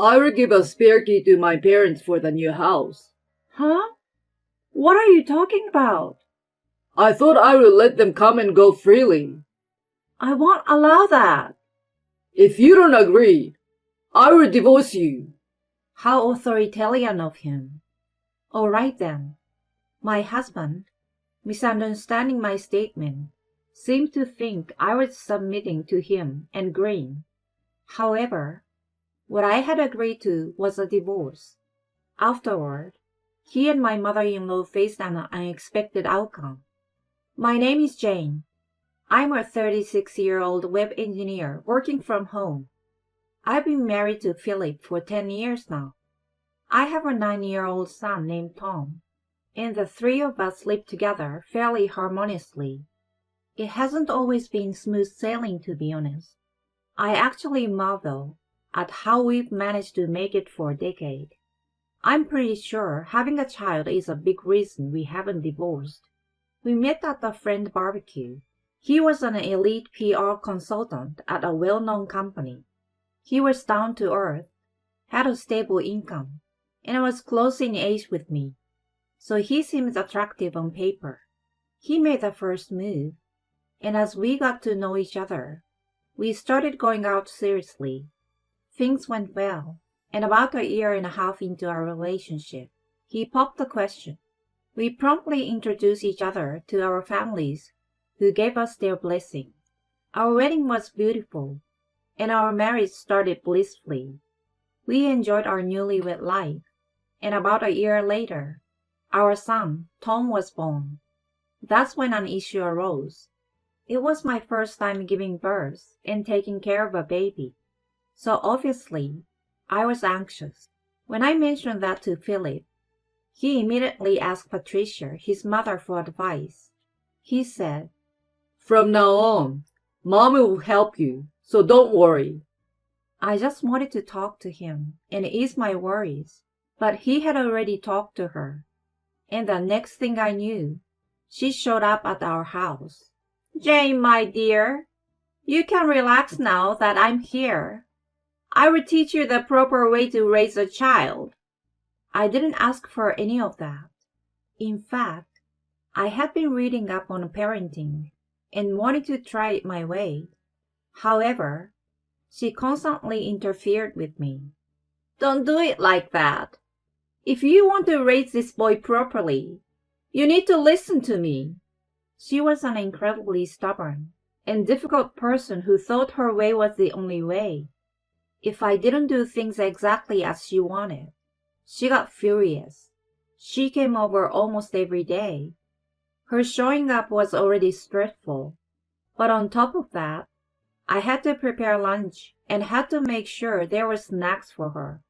I will give a spare key to my parents for the new house. Huh? What are you talking about? I thought I would let them come and go freely. I won't allow that. If you don't agree, I will divorce you. How authoritarian of him. All right then. My husband, misunderstanding my statement, seemed to think I was submitting to him and agreeing. However, what I had agreed to was a divorce. Afterward, he and my mother-in-law faced an unexpected outcome. My name is Jane. I'm a 36-year-old web engineer working from home. I've been married to Philip for 10 years now. I have a 9-year-old son named Tom, and the three of us live together fairly harmoniously. It hasn't always been smooth sailing, to be honest. I actually marvel at how we've managed to make it for a decade. I'm pretty sure having a child is a big reason we haven't divorced. We met at a friend barbecue. He was an elite PR consultant at a well-known company. He was down to earth, had a stable income, and was close in age with me, so he seemed attractive on paper. He made the first move, and as we got to know each other, we started going out seriously. Things went well, and about a year and a half into our relationship, he popped the question. We promptly introduced each other to our families, who gave us their blessing. Our wedding was beautiful, and our marriage started blissfully. We enjoyed our newlywed life, and about a year later, our son, Tom, was born. That's when an issue arose. It was my first time giving birth and taking care of a baby, so obviously, I was anxious. When I mentioned that to Philip, he immediately asked Patricia, his mother, for advice. He said, From now on, Mommy will help you, so don't worry. I just wanted to talk to him and ease my worries, but he had already talked to her. And the next thing I knew, she showed up at our house. Jane, my dear, you can relax now that I'm here. I will teach you the proper way to raise a child. I didn't ask for any of that. In fact, I had been reading up on parenting and wanted to try it my way. However, she constantly interfered with me. Don't do it like that. If you want to raise this boy properly, you need to listen to me. She was an incredibly stubborn and difficult person who thought her way was the only way. If I didn't do things exactly as she wanted, she got furious. She came over almost every day. Her showing up was already stressful, but on top of that, I had to prepare lunch and had to make sure there were snacks for her.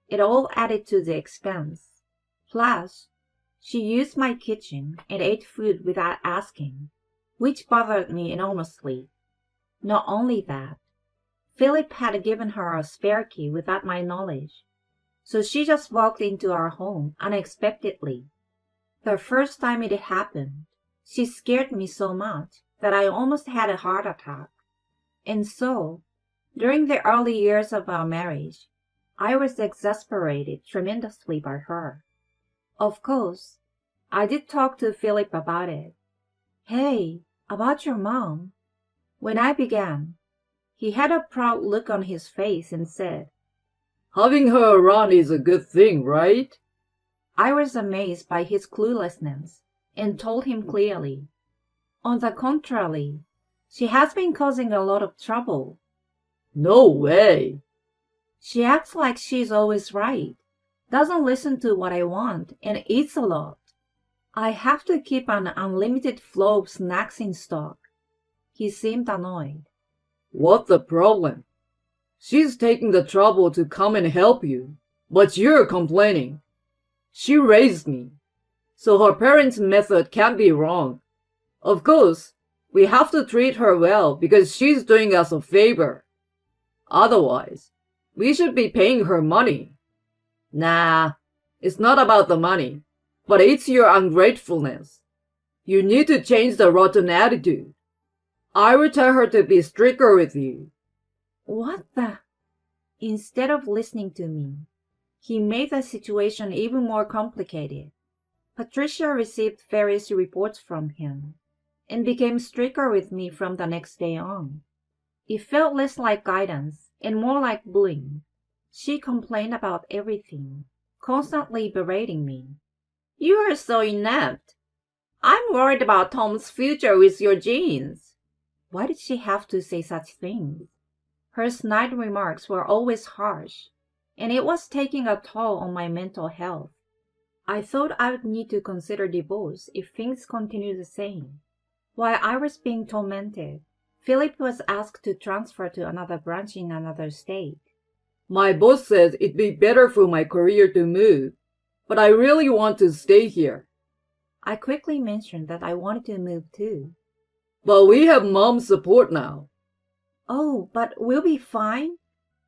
It all added to the expense. Plus, she used my kitchen and ate food without asking, which bothered me enormously. Not only that, Philip had given her a spare key without my knowledge, so she just walked into our home unexpectedly. The first time it happened, she scared me so much that I almost had a heart attack. And so, during the early years of our marriage, I was exasperated tremendously by her. Of course, I did talk to Philip about it. Hey, about your mom. When I began, he had a proud look on his face and said, Having her around is a good thing, right? I was amazed by his cluelessness and told him clearly. On the contrary, she has been causing a lot of trouble. No way. She acts like she's always right, doesn't listen to what I want, and eats a lot. I have to keep an unlimited flow of snacks in stock. He seemed annoyed. What's the problem? She's taking the trouble to come and help you, but you're complaining. She raised me, so her parents' method can't be wrong. Of course, we have to treat her well because she's doing us a favor. Otherwise, we should be paying her money. Nah, it's not about the money, but it's your ungratefulness. You need to change the rotten attitude. I will tell her to be stricter with you. What the? Instead of listening to me, he made the situation even more complicated. Patricia received various reports from him and became stricter with me from the next day on. It felt less like guidance and more like bullying. She complained about everything, constantly berating me. You are so inept. I'm worried about Tom's future with your genes. Why did she have to say such things? Her snide remarks were always harsh, and it was taking a toll on my mental health. I thought I would need to consider divorce if things continued the same. While I was being tormented, Philip was asked to transfer to another branch in another state. My boss says it'd be better for my career to move, but I really want to stay here. I quickly mentioned that I wanted to move too. But we have mom's support now. Oh, but we'll be fine.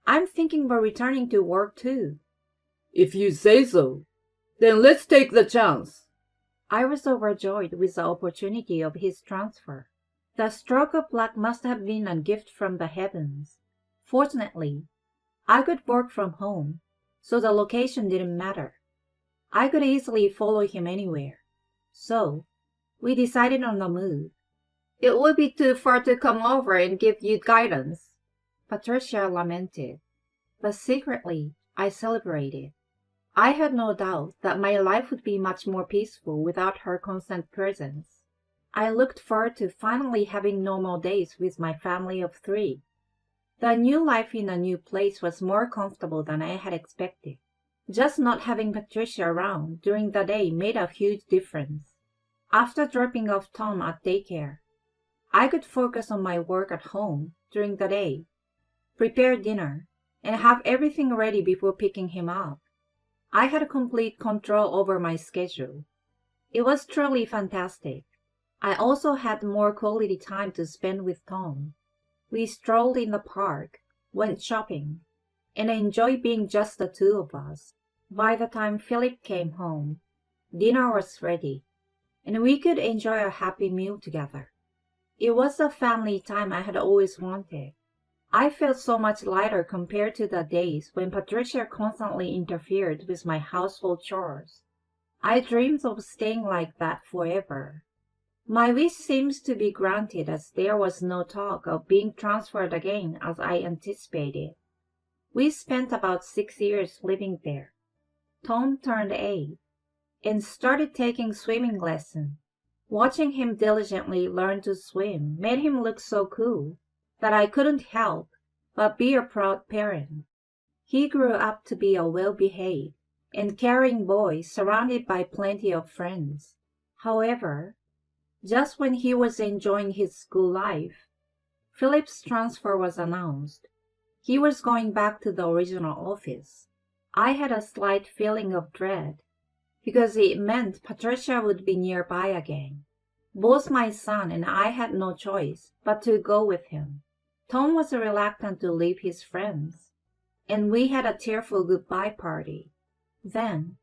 I'm thinking about returning to work too. If you say so, then let's take the chance. I was overjoyed with the opportunity of his transfer. The stroke of luck must have been a gift from the heavens. Fortunately, I could work from home, so the location didn't matter. I could easily follow him anywhere. So, we decided on the move. It would be too far to come over and give you guidance, Patricia lamented. But secretly, I celebrated. I had no doubt that my life would be much more peaceful without her constant presence. I looked forward to finally having normal days with my family of 3. The new life in a new place was more comfortable than I had expected. Just not having Patricia around during the day made a huge difference. After dropping off Tom at daycare, I could focus on my work at home during the day, prepare dinner, and have everything ready before picking him up. I had complete control over my schedule. It was truly fantastic. I also had more quality time to spend with Tom. We strolled in the park, went shopping, and enjoyed being just the 2 of us. By the time Philip came home, dinner was ready, and we could enjoy a happy meal together. It was the family time I had always wanted. I felt so much lighter compared to the days when Patricia constantly interfered with my household chores. I dreamed of staying like that forever. My wish seems to be granted as there was no talk of being transferred again as I anticipated. We spent about 6 years living there. Tom turned 8 and started taking swimming lessons. Watching him diligently learn to swim made him look so cool that I couldn't help but be a proud parent. He grew up to be a well-behaved and caring boy surrounded by plenty of friends. However, just when he was enjoying his school life, Philip's transfer was announced. He was going back to the original office. I had a slight feeling of dread, because it meant Patricia would be nearby again. Both my son and I had no choice but to go with him. Tom was reluctant to leave his friends, and we had a tearful goodbye party. Then,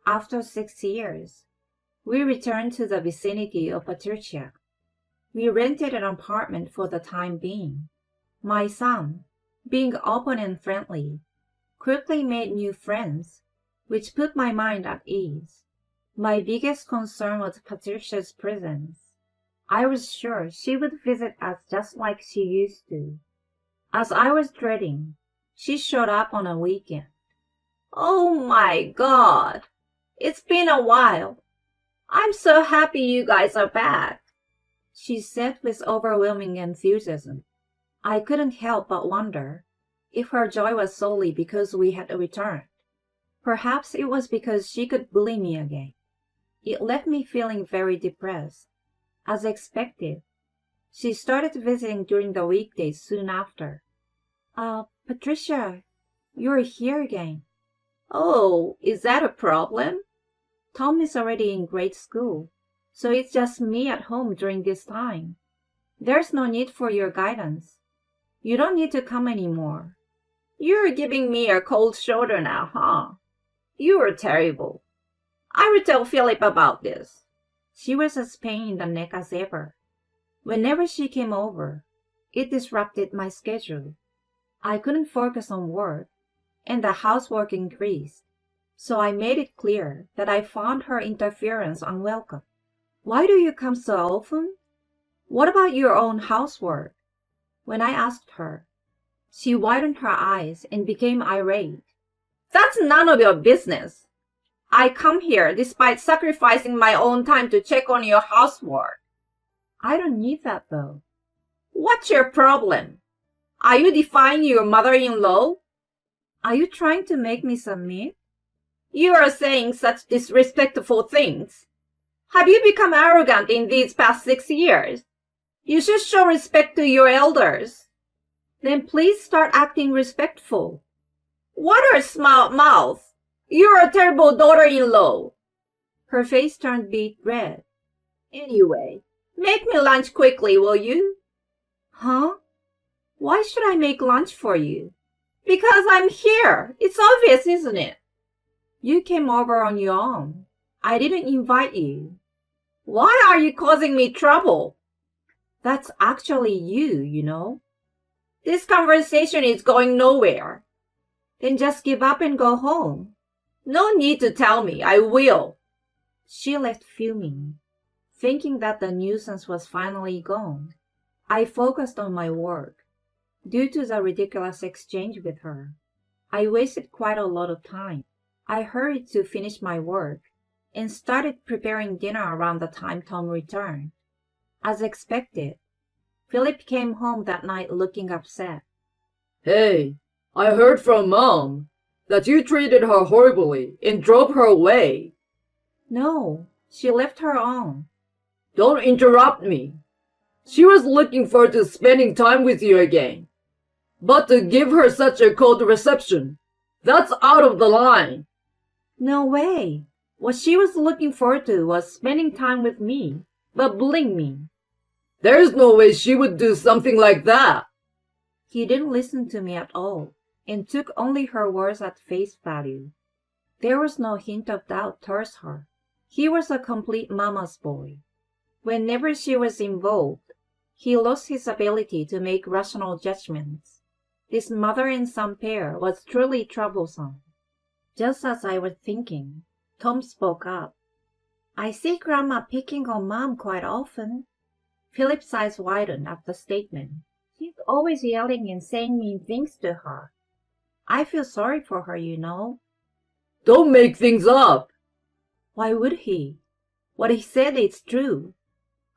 after 6 years, we returned to the vicinity of Patricia. We rented an apartment for the time being. My son, being open and friendly, quickly made new friends, which put my mind at ease. My biggest concern was Patricia's presence. I was sure she would visit us just like she used to. As I was dreading, she showed up on a weekend. Oh my God! It's been a while. I'm so happy you guys are back, she said with overwhelming enthusiasm. I couldn't help but wonder if her joy was solely because we had returned. Perhaps it was because she could bully me again. It left me feeling very depressed. As expected, she started visiting during the weekdays soon after. Patricia, you're here again. Oh, is that a problem? Tom is already in grade school, so it's just me at home during this time. There's no need for your guidance. You don't need to come anymore. You're giving me a cold shoulder now, huh? You are terrible. I will tell Philip about this. She was as pain in the neck as ever. Whenever she came over, it disrupted my schedule. I couldn't focus on work, and the housework increased, so I made it clear that I found her interference unwelcome. Why do you come so often? What about your own housework? When I asked her, she widened her eyes and became irate. That's none of your business. I come here despite sacrificing my own time to check on your housework. I don't need that though. What's your problem? Are you defying your mother-in-law? Are you trying to make me submit? You are saying such disrespectful things. Have you become arrogant in these past 6 years? You should show respect to your elders. Then please start acting respectful. What a smart mouth! You're a terrible daughter-in-law. Her face turned beet red. Anyway, make me lunch quickly, will you? Huh? Why should I make lunch for you? Because I'm here. It's obvious, isn't it? You came over on your own. I didn't invite you. Why are you causing me trouble? That's actually you, you know. This conversation is going nowhere. Then just give up and go home. No need to tell me. I will. She left fuming, thinking that the nuisance was finally gone. I focused on my work. Due to the ridiculous exchange with her, I wasted quite a lot of time. I hurried to finish my work and started preparing dinner around the time Tom returned. As expected, Philip came home that night looking upset. Hey, I heard from Mom that you treated her horribly and drove her away. No, she left her on. Don't interrupt me. She was looking forward to spending time with you again. But to give her such a cold reception, that's out of the line. No way. What she was looking forward to was spending time with me, but bullying me. There's no way she would do something like that. He didn't listen to me at all and took only her words at face value. There was no hint of doubt towards her. He was a complete mama's boy. Whenever she was involved, he lost his ability to make rational judgments. This mother and son pair was truly troublesome. Just as I was thinking, Tom spoke up. I see Grandma picking on Mom quite often. Philip's eyes widened at the statement. She's always yelling and saying mean things to her. I feel sorry for her, you know. Don't make things up. Why would he? What he said is true.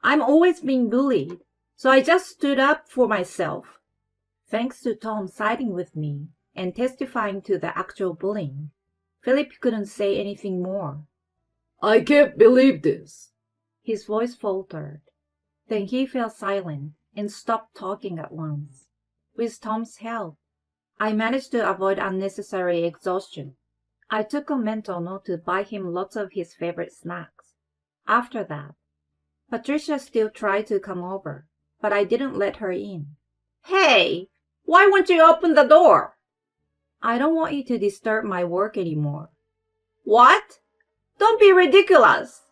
I'm always being bullied, so I just stood up for myself. Thanks to Tom siding with me and testifying to the actual bullying, Philip couldn't say anything more. I can't believe this. His voice faltered. Then he fell silent and stopped talking at once. With Tom's help, I managed to avoid unnecessary exhaustion. I took a mental note to buy him lots of his favorite snacks. After that, Patricia still tried to come over, but I didn't let her in. Hey, why won't you open the door? I don't want you to disturb my work anymore. What? Don't be ridiculous.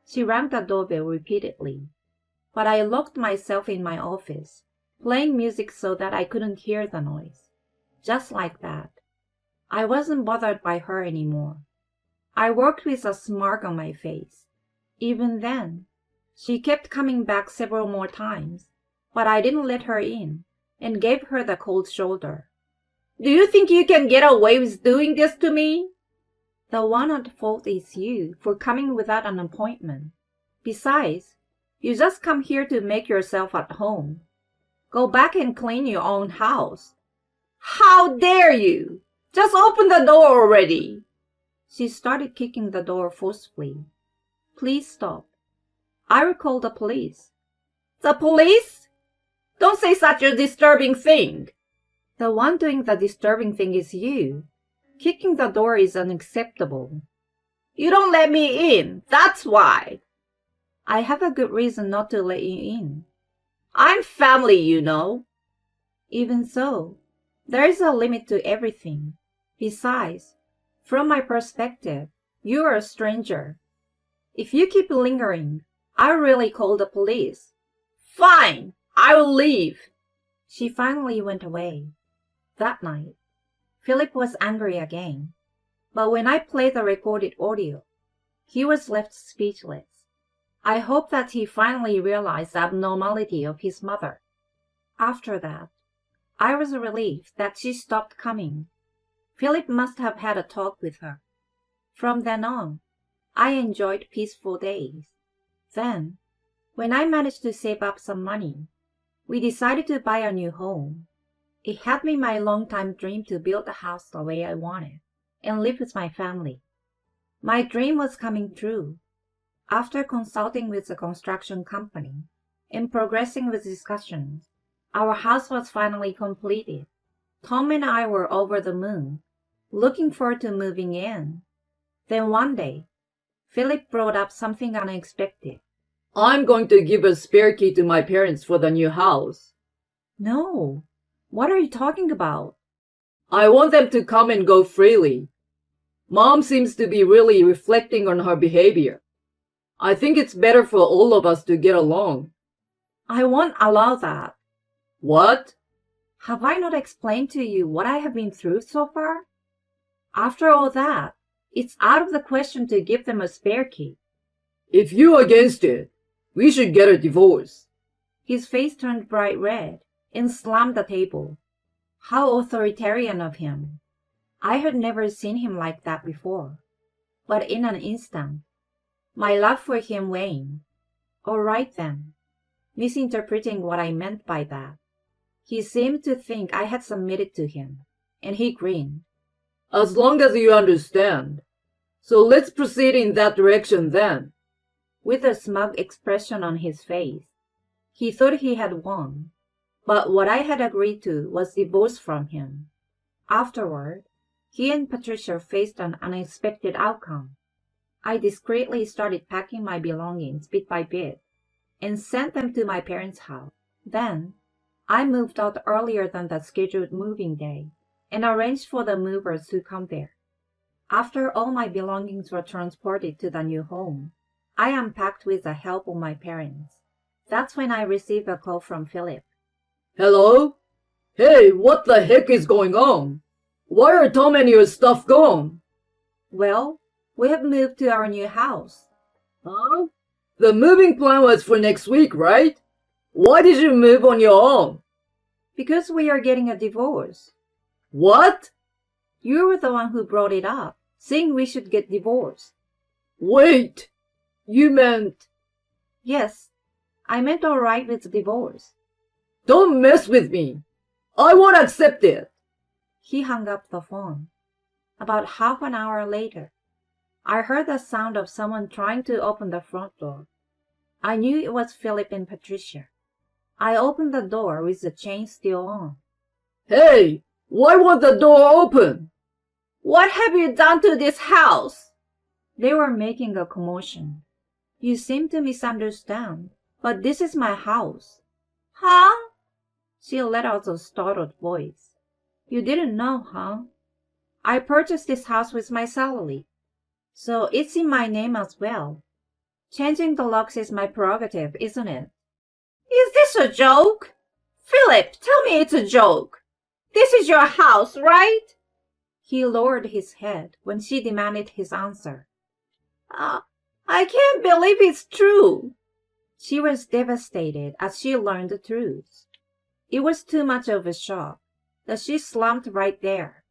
She rang the doorbell repeatedly, but I locked myself in my office, playing music so that I couldn't hear the noise. Just like that. I wasn't bothered by her anymore. I worked with a smirk on my face. Even then, she kept coming back several more times, but I didn't let her in and gave her the cold shoulder. Do you think you can get away with doing this to me? The one at fault is you for coming without an appointment. Besides, you just come here to make yourself at home. Go back and clean your own house. How dare you! Just open the door already! She started kicking the door forcefully. Please stop. I will call the police. The police? Don't say such a disturbing thing. The one doing the disturbing thing is you. Kicking the door is unacceptable. You don't let me in, that's why. I have a good reason not to let you in. I'm family, you know. Even so, there is a limit to everything. Besides, from my perspective, you are a stranger. If you keep lingering, I'll really call the police. Fine, I will leave. She finally went away. That night, Philip was angry again, but when I played the recorded audio, he was left speechless. I hope that he finally realized the abnormality of his mother. After that, I was relieved that she stopped coming. Philip must have had a talk with her. From then on, I enjoyed peaceful days. Then, when I managed to save up some money, we decided to buy a new home. It had been my long-time dream to build a house the way I wanted and live with my family. My dream was coming true. After consulting with the construction company and progressing with discussions, our house was finally completed. Tom and I were over the moon, looking forward to moving in. Then one day, Philip brought up something unexpected. I'm going to give a spare key to my parents for the new house. No, what are you talking about? I want them to come and go freely. Mom seems to be really reflecting on her behavior. I think it's better for all of us to get along. I won't allow that. What? Have I not explained to you what I have been through so far? After all that, it's out of the question to give them a spare key. If you're against it, we should get a divorce. His face turned bright red and slammed the table. How authoritarian of him. I had never seen him like that before. But in an instant, my love for him waned. All right then, misinterpreting what I meant by that. He seemed to think I had submitted to him, and he grinned. As long as you understand. So let's proceed in that direction then. With a smug expression on his face, he thought he had won. But what I had agreed to was divorce from him. Afterward, he and Patricia faced an unexpected outcome. I discreetly started packing my belongings bit by bit and sent them to my parents' house. Then, I moved out earlier than the scheduled moving day and arranged for the movers to come there. After all my belongings were transported to the new home, I unpacked with the help of my parents. That's when I received a call from Philip. Hello? Hey, what the heck is going on? Why are Tom and your stuff gone? Well, we have moved to our new house. Huh? The moving plan was for next week, right? Why did you move on your own? Because we are getting a divorce. What? You were the one who brought it up, saying we should get divorced. Wait, you meant... Yes, I meant all right with divorce. Don't mess with me. I won't accept it. He hung up the phone. About half an hour later, I heard the sound of someone trying to open the front door. I knew it was Philip and Patricia. I opened the door with the chain still on. Hey, why won't the door open? What have you done to this house? They were making a commotion. You seem to misunderstand, but this is my house. Huh? She let out a startled voice. You didn't know, huh? I purchased this house with my salary, so it's in my name as well. Changing the locks is my prerogative, isn't it? Is this a joke? Philip, tell me it's a joke. This is your house, right? He lowered his head when she demanded his answer. I can't believe it's true. She was devastated as she learned the truth. It was too much of a shock that she slumped right there.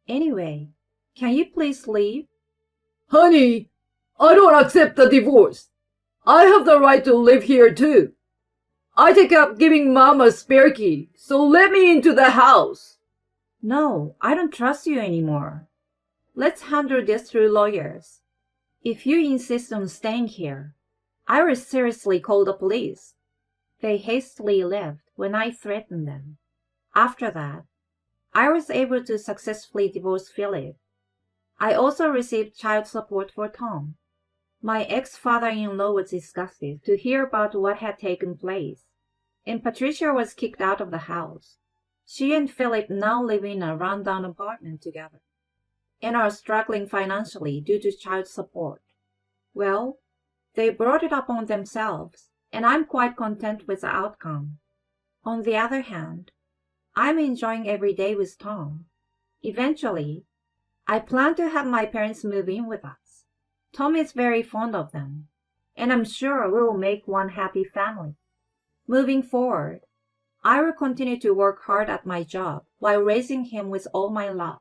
Anyway, can you please leave? Honey, I don't accept the divorce. I have the right to live here too. I take up giving Mom a spare key, so let me into the house. No, I don't trust you anymore. Let's handle this through lawyers. If you insist on staying here, I will seriously call the police. They hastily left when I threatened them. After that, I was able to successfully divorce Philip. I also received child support for Tom. My ex-father-in-law was disgusted to hear about what had taken place, and Patricia was kicked out of the house. She and Philip now live in a rundown apartment together, and are struggling financially due to child support. Well, they brought it upon themselves, and I'm quite content with the outcome. On the other hand, I'm enjoying every day with Tom. Eventually, I plan to have my parents move in with us. Tom is very fond of them, and I'm sure we will make one happy family. Moving forward, I will continue to work hard at my job while raising him with all my love.